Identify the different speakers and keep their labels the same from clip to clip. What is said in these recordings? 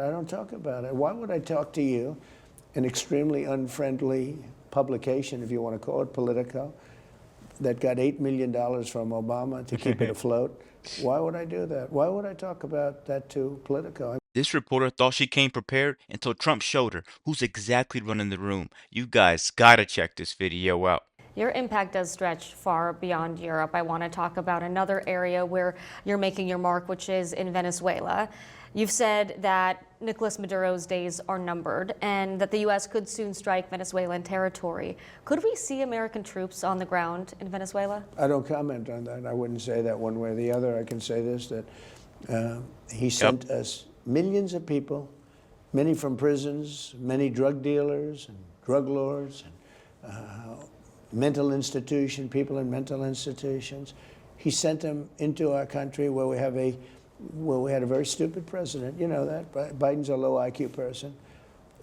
Speaker 1: I don't talk about it. Why would I talk to you, an extremely unfriendly publication, if you want to call it Politico, that got $8 million from Obama to keep it afloat? Why would I do that? Why would I talk about that to Politico?
Speaker 2: This reporter thought she came prepared until Trump showed her who's exactly running the room. You guys gotta check this video out.
Speaker 3: Your impact does stretch far beyond Europe. I want to talk about another area where you're making your mark, which is in Venezuela. You've said that Nicolas Maduro's days are numbered and that the U.S. could soon strike Venezuelan territory. Could we see American troops on the ground in Venezuela?
Speaker 1: I don't comment on that. I wouldn't say that one way or the other. I can say this, that he sent us millions of people, many from prisons, many drug dealers and drug lords, and mental institution, people in mental institutions. He sent them into our country where we had a very stupid president. You know that. Biden's a low IQ person,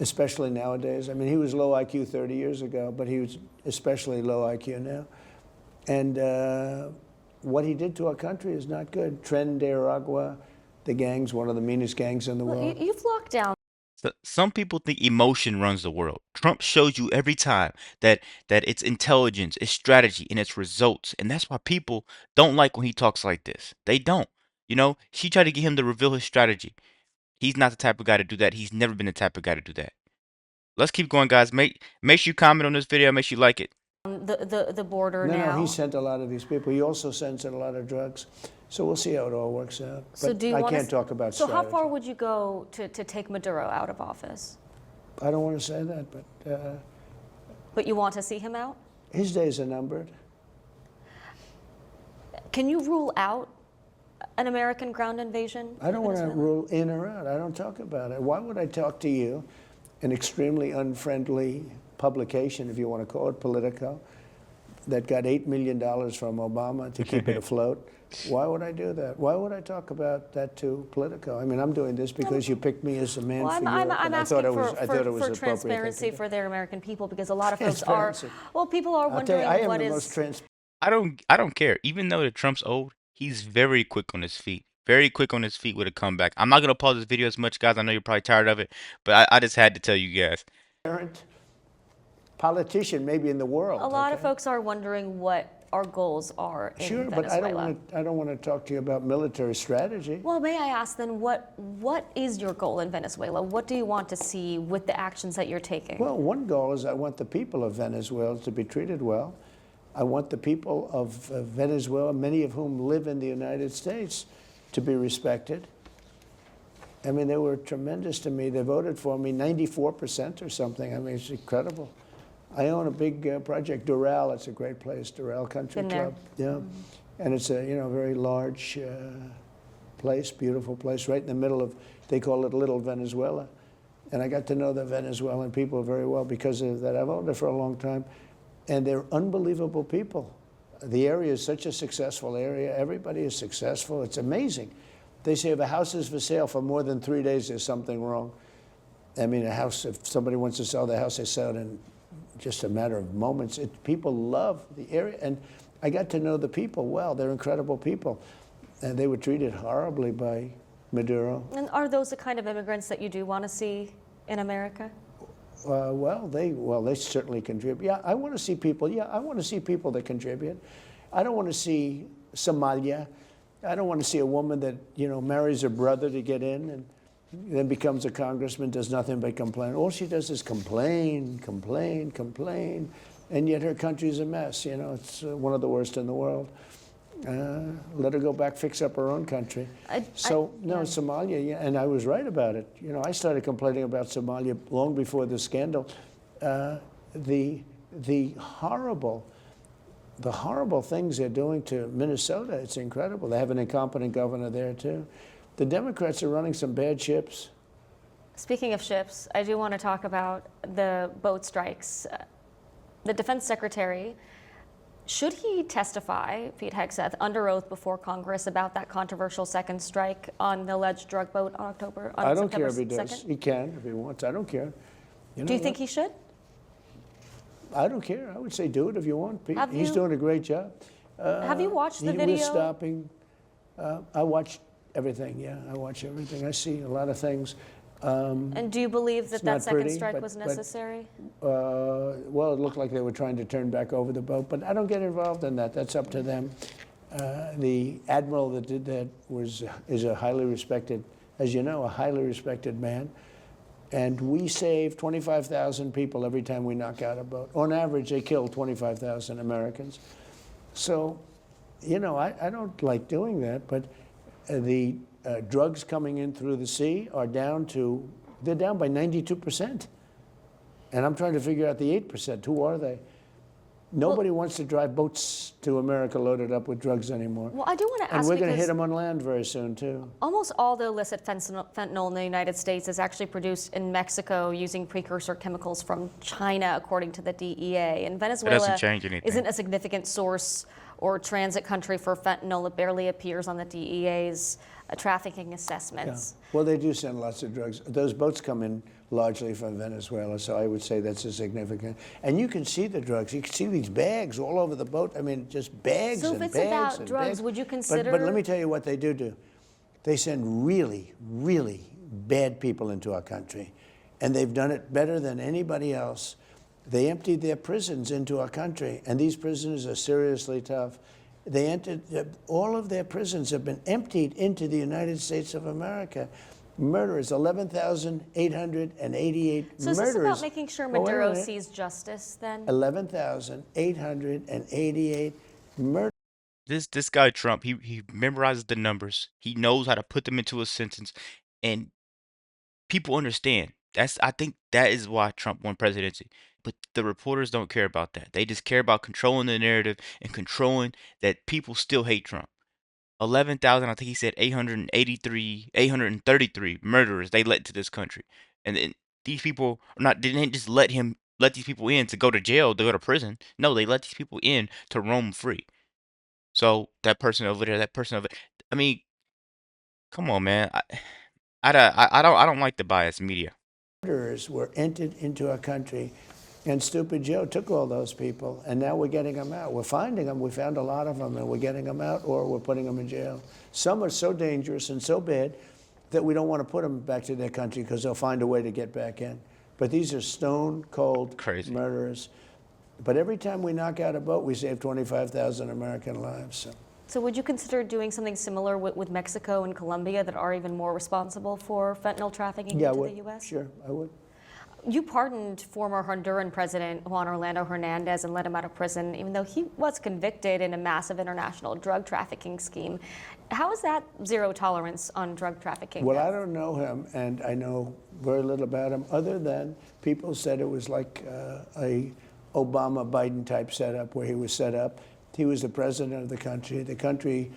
Speaker 1: especially nowadays. I mean, he was low IQ 30 years ago, but he was especially low IQ now. And what he did to our country is not good. Tren de Aragua, the gangs, one of the meanest gangs in the world.
Speaker 3: You've locked down.
Speaker 2: Some people think emotion runs the world. Trump shows you every time that it's intelligence, it's strategy, and it's results. And that's why people don't like when he talks like this. They don't. You know, she tried to get him to reveal his strategy. He's not the type of guy to do that. He's never been the type of guy to do that. Let's keep going, guys. Make sure you comment on this video. Make sure you like it.
Speaker 3: The border now.
Speaker 1: No, he sent a lot of these people. He also sends in a lot of drugs. So we'll see how it all works out.
Speaker 3: So
Speaker 1: but I can't talk about strategy.
Speaker 3: So how far would you go to take Maduro out of office?
Speaker 1: I don't want to say that, but...
Speaker 3: But you want to see him out?
Speaker 1: His days are numbered.
Speaker 3: Can you rule out an American ground invasion?
Speaker 1: I don't want to rule in or out. I don't talk about it. Why would I talk to you, an extremely unfriendly publication, if you want to call it Politico, that got $8 million from Obama to keep it afloat? Why would I do that? Why would I talk about that to Politico? I mean, I'm doing this because you picked me as a man for Europe.
Speaker 3: I'm asking for transparency
Speaker 1: for
Speaker 3: for their American people, because a lot of folks are, well, people are wondering what is...
Speaker 2: I don't care. Even though that Trump's old, he's very quick on his feet. Very quick on his feet with a comeback. I'm not going to pause this video as much, guys. I know you're probably tired of it, but I just had to tell you guys.
Speaker 1: Politician maybe in the world.
Speaker 3: A lot of folks are wondering what our goals are in Venezuela.
Speaker 1: But I don't want to talk to you about military strategy.
Speaker 3: Well, may I ask then, what is your goal in Venezuela? What do you want to see with the actions that you're taking?
Speaker 1: Well, one goal is I want the people of Venezuela to be treated well. I want the people of Venezuela, many of whom live in the United States, to be respected. I mean, they were tremendous to me. They voted for me 94% or something. I mean, it's incredible. I own a big project, Doral. It's a great place, Doral Country Club. Yeah, and it's a very large place, beautiful place, right in the middle of, they call it Little Venezuela. And I got to know the Venezuelan people very well because of that. I've owned it for a long time, and they're unbelievable people. The area is such a successful area. Everybody is successful. It's amazing. They say if a house is for sale for more than 3 days, there's something wrong. I mean, a house, if somebody wants to sell their house, they sell it in just a matter of moments. People love the area, and I got to know the people well. They're incredible people, and they were treated horribly by Maduro.
Speaker 3: And are those the kind of immigrants that you do want to see in America?
Speaker 1: Well, they certainly contribute. Yeah, I want to see people. Yeah, I want to see people that contribute. I don't want to see Somalia. I don't want to see a woman that marries her brother to get in and then becomes a congressman, does nothing but complain. All she does is complain, complain, complain, and yet her country's a mess. It's one of the worst in the world. Let her go back, fix up her own country. Somalia, yeah, and I was right about it. I started complaining about Somalia long before the scandal. The horrible things they're doing to Minnesota, it's incredible. They have an incompetent governor there, too. The Democrats are running some bad ships.
Speaker 3: Speaking of ships, I do want to talk about the boat strikes. The defense secretary, should he testify, Pete Hegseth, under oath before Congress about that controversial second strike on the alleged drug boat on September 2nd?
Speaker 1: I don't care if he does. He can if he wants. I don't care.
Speaker 3: Do you think he should?
Speaker 1: I don't care. I would say do it if you want, Pete. He's doing a great job.
Speaker 3: Have you watched the video?
Speaker 1: We're stopping. I watched everything, yeah. I watch everything. I see a lot of things.
Speaker 3: And do you believe that
Speaker 1: it's
Speaker 3: that
Speaker 1: not
Speaker 3: second
Speaker 1: pretty,
Speaker 3: strike
Speaker 1: but-
Speaker 3: was
Speaker 1: but-
Speaker 3: necessary?
Speaker 1: Well, it looked like they were trying to turn back over the boat, but I don't get involved in that. That's up to them. The admiral that did that is a highly respected, as you know, a highly respected man. And we save 25,000 people every time we knock out a boat. On average, they kill 25,000 Americans. So, you know, I don't like doing that, but the drugs coming in through the sea are they're down by 92%. And I'm trying to figure out the 8%. Who are they? Nobody wants to drive boats to America loaded up with drugs anymore.
Speaker 3: Well, I do want to
Speaker 1: And
Speaker 3: ask
Speaker 1: we're going to
Speaker 3: because
Speaker 1: hit them on land very soon, too.
Speaker 3: almost all the illicit fentanyl in the United States is actually produced in Mexico using precursor chemicals from China, according to the DEA. And Venezuela
Speaker 2: change anything.
Speaker 3: isn't a significant source or transit country for fentanyl. It barely appears on the DEA's trafficking assessments.
Speaker 1: Well, they do send lots of drugs. Those boats come in largely from Venezuela, so I would say that's a significant. And you can see the drugs. You can see these bags all over the boat. I mean, just bags
Speaker 3: So
Speaker 1: and
Speaker 3: if it's
Speaker 1: bags
Speaker 3: about
Speaker 1: and
Speaker 3: drugs,
Speaker 1: bags.
Speaker 3: would you consider?
Speaker 1: But let me tell you what they do. They send really, really bad people into our country, and they've done it better than anybody else. They emptied their prisons into our country, and these prisons are seriously tough. All of their prisons have been emptied into the United States of America. Murderers, 11,888
Speaker 3: So is
Speaker 1: murderers.
Speaker 3: this about making sure
Speaker 1: Oh, wait a
Speaker 3: Maduro
Speaker 1: minute.
Speaker 3: sees justice then?
Speaker 1: 11,888 murderers.
Speaker 2: This guy Trump, he memorizes the numbers. He knows how to put them into a sentence, and people understand. I think that is why Trump won presidency. But the reporters don't care about that. They just care about controlling the narrative and controlling that people still hate Trump. 11,000, I think he said 833 murderers they let into this country. And then these people didn't just let these people in to go to jail, to go to prison. No, they let these people in to roam free. So that person over there, that person over there. I mean, come on, man. I don't like the biased media.
Speaker 1: Murderers were entered into our country, and Stupid Joe took all those people, and now we're getting them out. We're finding them. We found a lot of them, and we're getting them out, or we're putting them in jail. Some are so dangerous and so bad that we don't want to put them back to their country because they'll find a way to get back in. But these are stone cold
Speaker 2: Crazy
Speaker 1: murderers. But every time we knock out a boat, we save 25,000 American lives.
Speaker 3: So would you consider doing something similar with Mexico and Colombia that are even more responsible for fentanyl trafficking
Speaker 1: Yeah, I
Speaker 3: into
Speaker 1: would.
Speaker 3: the U.S.?
Speaker 1: Sure, I would.
Speaker 3: You pardoned former Honduran President Juan Orlando Hernandez and let him out of prison, even though he was convicted in a massive international drug trafficking scheme. How is that zero tolerance on drug trafficking?
Speaker 1: Well, I don't know him, and I know very little about him, other than people said it was like a Obama-Biden type setup, where he was set up. He was the president of the country. The country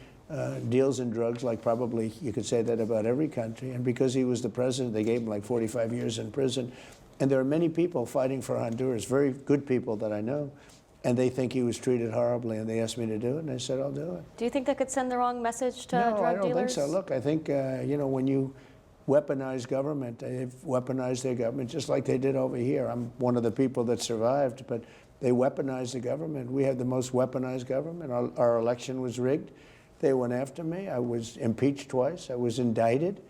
Speaker 1: deals in drugs like probably you could say that about every country. And because he was the president, they gave him like 45 years in prison. And there are many people fighting for Honduras, very good people that I know, and they think he was treated horribly, and they asked me to do it, and I said, I'll do it.
Speaker 3: Do you think that could send the wrong message to
Speaker 1: No,
Speaker 3: drug
Speaker 1: I don't
Speaker 3: dealers?
Speaker 1: think so. Look, I think, you know, when you weaponize government, they've weaponized their government just like they did over here. I'm one of the people that survived, but they weaponized the government. We had the most weaponized government. Our election was rigged. They went after me. I was impeached twice. I was indicted.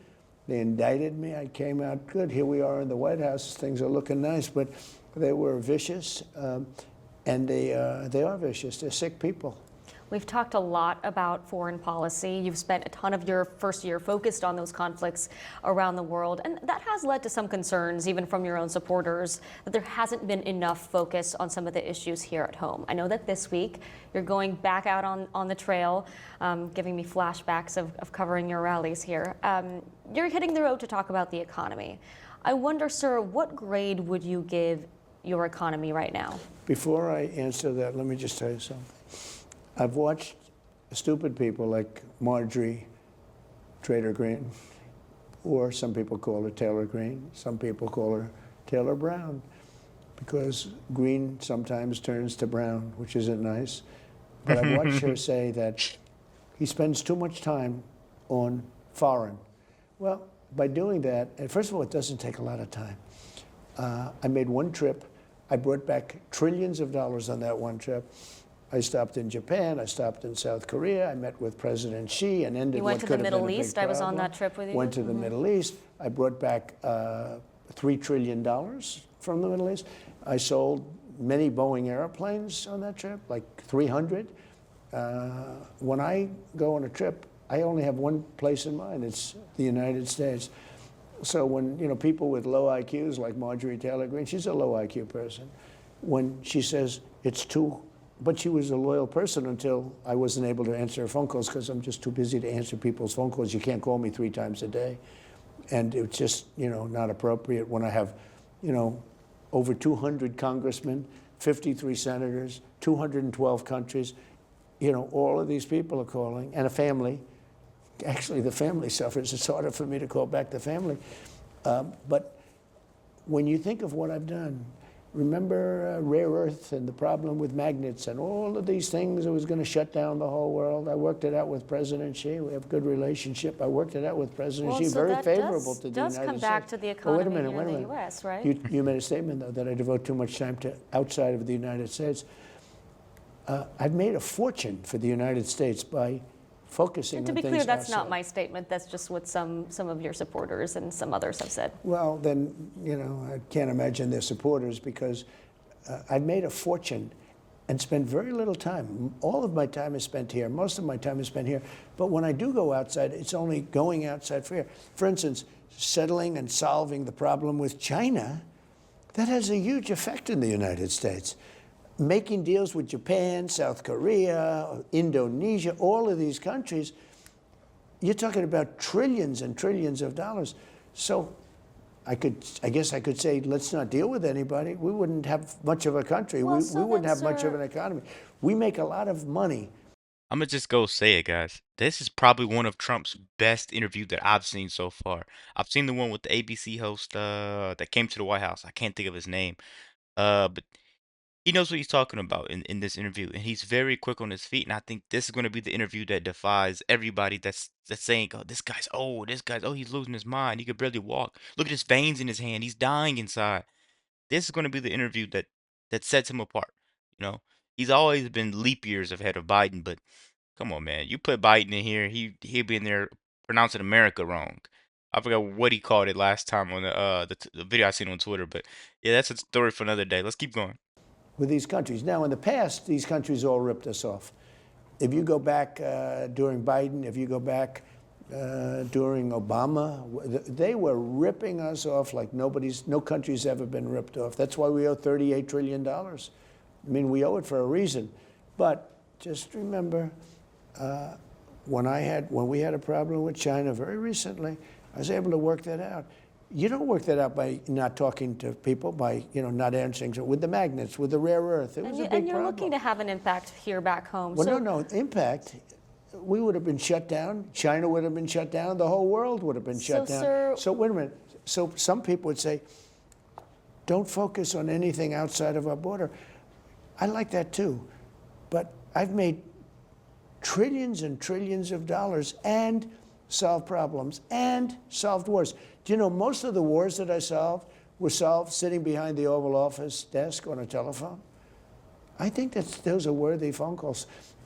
Speaker 1: They indicted me. I came out good. Here we are in the White House. Things are looking nice, but they were vicious, and they are vicious. They're sick people.
Speaker 3: We've talked a lot about foreign policy. You've spent a ton of your first year focused on those conflicts around the world, and that has led to some concerns, even from your own supporters, that there hasn't been enough focus on some of the issues here at home. I know that this week you're going back out on the trail, giving me flashbacks of covering your rallies here. You're hitting the road to talk about the economy. I wonder, sir, what grade would you give your economy right now?
Speaker 1: Before I answer that, let me just tell you something. I've watched stupid people like Marjorie Taylor Greene, or some people call her Taylor Greene, some people call her Taylor Brown, because green sometimes turns to brown, which isn't nice. But I've watched her say that he spends too much time on foreign. Well, by doing that, and first of all, it doesn't take a lot of time. I made one trip. I brought back trillions of dollars on that one trip. I stopped in Japan, I stopped in South Korea, I met with President Xi and ended
Speaker 3: You went
Speaker 1: what
Speaker 3: to
Speaker 1: could
Speaker 3: the
Speaker 1: have been
Speaker 3: Middle
Speaker 1: a big
Speaker 3: East. I was on
Speaker 1: problem.
Speaker 3: that trip with you.
Speaker 1: Went to the Middle East. I brought back $3 trillion from the Middle East. I sold many Boeing airplanes on that trip, like 300. When I go on a trip, I only have one place in mind. It's the United States. So when people with low IQs like Marjorie Taylor Greene, she's a low IQ person. When she says it's too, but she was a loyal person until I wasn't able to answer her phone calls because I'm just too busy to answer people's phone calls. You can't call me 3 times a day. And it's just, not appropriate when I have, over 200 congressmen, 53 senators, 212 countries. All of these people are calling, and a family. Actually, the family suffers. It's harder for me to call back the family. But when you think of what I've done, remember rare earth and the problem with magnets and all of these things that was going to shut down the whole world. I worked it out with President Xi. We have a good relationship. I worked it out with President Xi.
Speaker 3: So
Speaker 1: Very favorable to the United States.
Speaker 3: does come back to the economy here in the U.S., right?
Speaker 1: You made a statement, though, that I devote too much time to outside of the United States. I've made a fortune for the United States by focusing on things outside.
Speaker 3: To be clear, that's not my statement. That's just what some of your supporters and some others have said.
Speaker 1: Well, then, I can't imagine their supporters because I've made a fortune and spent very little time. All of my time is spent here. Most of my time is spent here. But when I do go outside, it's only going outside for here. For instance, settling and solving the problem with China, that has a huge effect in the United States. Making deals with Japan, South Korea, Indonesia, all of these countries, you're talking about trillions and trillions of dollars. So I guess I could say, let's not deal with anybody. We wouldn't have much of a country.
Speaker 3: Well,
Speaker 1: we wouldn't have much of an economy. We make a lot of money.
Speaker 2: I'm gonna just go say it, guys. This is probably one of Trump's best interviews that I've seen so far. I've seen the one with the ABC host that came to the White House. I can't think of his name. But he knows what he's talking about in this interview, and he's very quick on his feet. And I think this is going to be the interview that defies everybody that's saying, "Oh, this guy's old. He's losing his mind. He could barely walk. Look at his veins in his hand. He's dying inside." This is going to be the interview that sets him apart. He's always been leap years ahead of Biden, but come on, man, you put Biden in here, he'd be in there pronouncing America wrong. I forgot what he called it last time on the video I seen on Twitter, but yeah, that's a story for another day. Let's keep going.
Speaker 1: With these countries. Now, in the past, these countries all ripped us off. If you go back during Biden, if you go back during Obama, they were ripping us off like no country's ever been ripped off. That's why we owe $38 trillion. I mean, we owe it for a reason. But just remember, when we had a problem with China very recently, I was able to work that out. You don't work that out by not talking to people, by not answering. With the magnets, with the rare earth, it was a big problem.
Speaker 3: And you're looking to have an impact here back home.
Speaker 1: Well, no, impact. We would have been shut down. China would have been shut down. The whole world would have been shut down.
Speaker 3: Sir,
Speaker 1: so wait a minute. So some people would say, don't focus on anything outside of our border. I like that too, but I've made trillions and trillions of dollars and solved problems and solved wars. Do you know most of the wars that I solved were solved sitting behind the Oval Office desk on a telephone? I think those are worthy phone calls.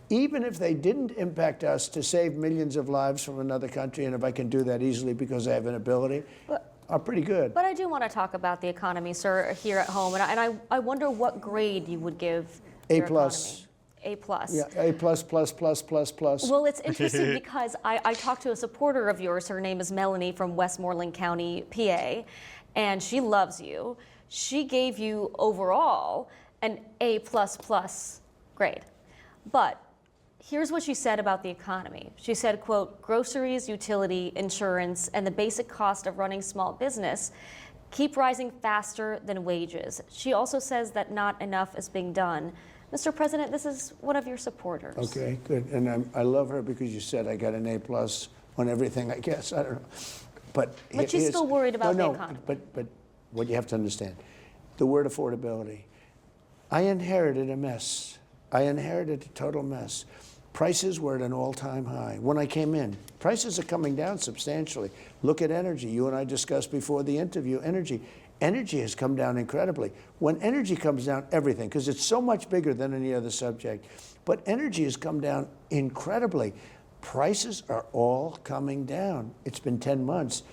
Speaker 1: Even if they didn't impact us to save millions of lives from another country, and if I can do that easily because I have an ability, are pretty good.
Speaker 3: But I do want to talk about the economy, sir, here at home, and I wonder what grade you would give your economy. A+.
Speaker 1: Yeah, A++++++.
Speaker 3: Well, it's interesting because I talked to a supporter of yours. Her name is Melanie from Westmoreland County, PA, and she loves you. She gave you overall an A++ grade. But here's what she said about the economy. She said, quote, groceries, utility, insurance, and the basic cost of running small business keep rising faster than wages. She also says that not enough is being done. Mr. President, this is one of your supporters.
Speaker 1: Okay, good. And I love her because you said I got an A+ on everything, I guess. I don't know. But
Speaker 3: she's still worried about the economy.
Speaker 1: But what you have to understand, the word affordability. I inherited a mess. I inherited a total mess. Prices were at an all-time high when I came in. Prices are coming down substantially. Look at energy. You and I discussed before the interview energy. Energy has come down incredibly. When energy comes down, everything, because it's so much bigger than any other subject, but energy has come down incredibly. Prices are all coming down. It's been 10 months.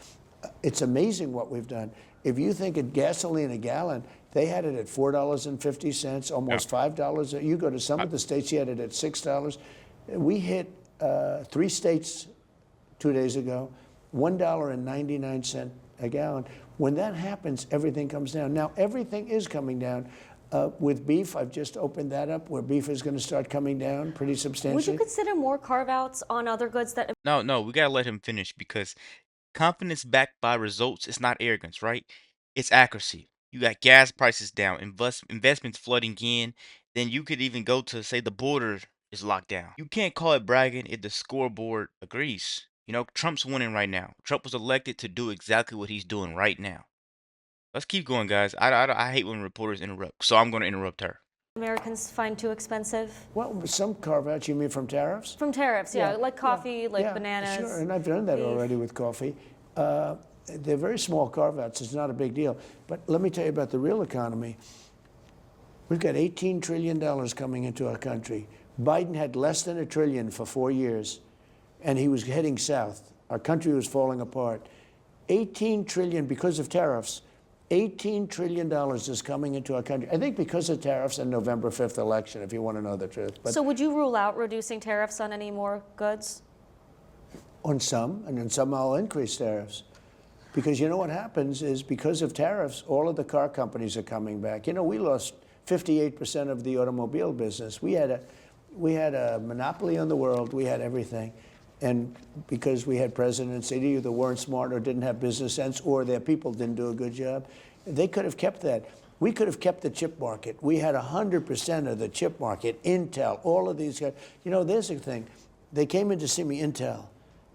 Speaker 1: It's amazing what we've done. If you think of gasoline a gallon, they had it at $4.50, almost $5. You go to some of the states, you had it at $6. We hit 3 states 2 days ago, $1.99 a gallon. When that happens, everything comes down. Now, everything is coming down. With beef, I've just opened that up, where beef is going to start coming down pretty substantially.
Speaker 3: Would you consider more carve-outs on other goods that
Speaker 2: No, we gotta let him finish because confidence backed by results is not arrogance, right? It's accuracy. You got gas prices down, investments flooding in. Then you could even go to say the border is locked down. You can't call it bragging if the scoreboard agrees. You know, Trump's winning right now. Trump was elected to do exactly what he's doing right now. Let's keep going, guys. I hate when reporters interrupt, so I'm going to interrupt her.
Speaker 3: Americans find too expensive?
Speaker 1: Well, some carve-outs, you mean from tariffs?
Speaker 3: From tariffs, yeah,
Speaker 1: Yeah,
Speaker 3: like coffee, like
Speaker 1: Yeah,
Speaker 3: bananas.
Speaker 1: Sure, and I've done that
Speaker 3: beef.
Speaker 1: already with coffee. They're very small carve-outs. It's not a big deal. But let me tell you about the real economy. We've got $18 trillion coming into our country. Biden had less than $1 trillion for 4 years, and he was heading south. Our country was falling apart. 18 trillion because of tariffs. $18 trillion is coming into our country. I think because of tariffs and November 5th election, if you want to know the truth. But
Speaker 3: So would you rule out reducing tariffs on any more goods?
Speaker 1: on some, and on some I'll increase tariffs. Because you know what happens is because of tariffs, all of the car companies are coming back. You know, we lost 58% of the automobile business. We had a monopoly on the world. We had everything. And because we had presidents that either weren't smart or didn't have business sense, or their people didn't do a good job, they could have kept that. We could have kept the chip market. We had 100% of the chip market, Intel, all of these guys. You know, there's a thing. They came in to see me, Intel.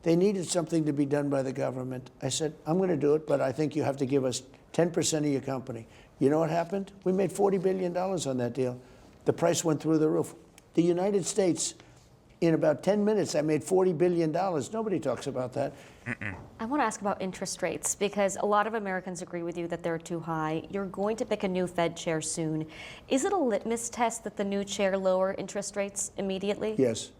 Speaker 1: They needed something to be done by the government. I said, I'm going to do it, but I think you have to give us 10% of your company. You know what happened? We made $40 billion on that deal. The price went through the roof. The United States, in about 10 minutes, I made $40 billion. Nobody talks about that.
Speaker 3: I want to ask about interest rates because a lot of Americans agree with you that they're too high. You're going to pick a new Fed chair soon. Is it a litmus test that the new chair lower interest rates immediately?
Speaker 1: Yes.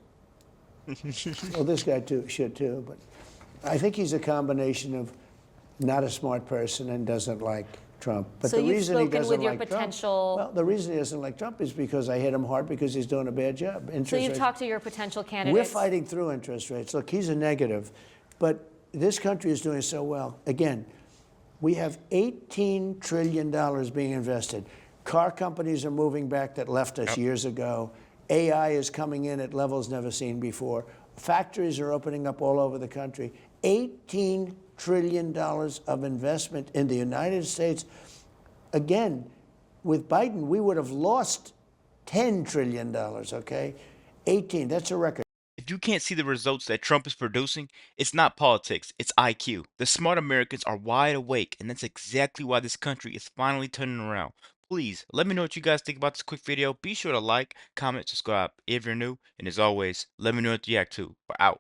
Speaker 1: Well, this guy should too, but I think he's a combination of not a smart person and doesn't like Trump. But
Speaker 3: So
Speaker 1: the
Speaker 3: you've
Speaker 1: reason he
Speaker 3: spoken
Speaker 1: doesn't
Speaker 3: with your
Speaker 1: like
Speaker 3: potential-
Speaker 1: Trump, well, the reason he doesn't like Trump is because I hit him hard because he's doing a bad job.
Speaker 3: So
Speaker 1: Interest
Speaker 3: you've
Speaker 1: rates.
Speaker 3: talked to your potential candidates.
Speaker 1: We're fighting through interest rates. Look, he's a negative, but this country is doing so well. Again, we have $18 trillion being invested. Car companies are moving back that left us years ago. AI is coming in at levels never seen before. Factories are opening up all over the country. $18 trillion of investment in the United States. Again, with Biden, we would have lost $10 trillion, okay? 18, that's a record.
Speaker 2: If you can't see the results that Trump is producing, it's not politics, it's IQ. The smart Americans are wide awake, and that's exactly why this country is finally turning around. Please, let me know what you guys think about this quick video. Be sure to like, comment, subscribe if you're new, and as always, let me know what you react to. We're out.